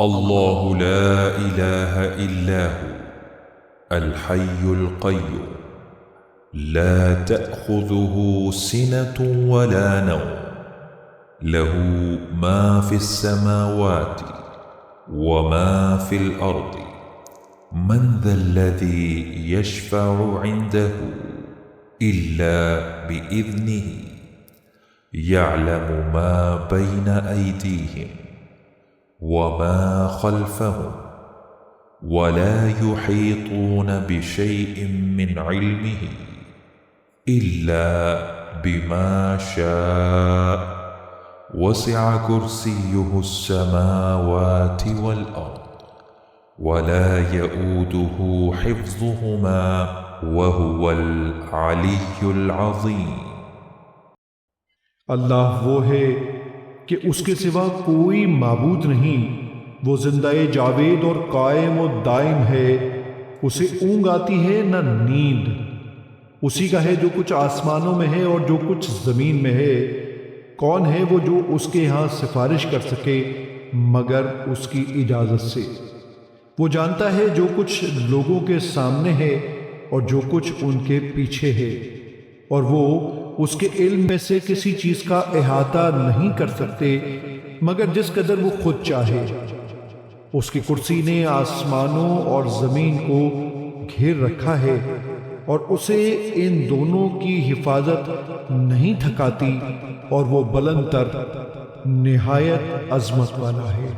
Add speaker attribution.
Speaker 1: الله لا إله إلا هو الحي القيوم لا تأخذه سنة ولا نوم له ما في السماوات وما في الأرض من ذا الذي يشفع عنده إلا بإذنه يعلم ما بين أيديهم وما خلفهم ولا يحيطون بشيء من علمه إلا بما شاء وسع كرسيه السماوات والأرض ولا يؤوده حفظهما وهو العلي العظيم।
Speaker 2: अल्लाह वो है कि उसके सिवा कोई माबूद नहीं। वो जिंदाए जावेद और कायम और दायम है। उसे ऊँग आती है न नींद। उसी का है जो कुछ आसमानों में है और जो कुछ ज़मीन में है। कौन है वो जो उसके यहाँ सिफारिश कर सके मगर उसकी इजाज़त से। वो जानता है जो कुछ लोगों के सामने है और जो कुछ उनके पीछे है, और वो उसके इल्म में से किसी चीज़ का अहाता नहीं कर सकते मगर जिस कदर वो खुद चाहे। उसकी कुर्सी ने आसमानों और ज़मीन को घेर रखा है और उसे इन दोनों की हिफाजत नहीं थकाती, और वो बुलंद तर निहायत अजमत वाला है।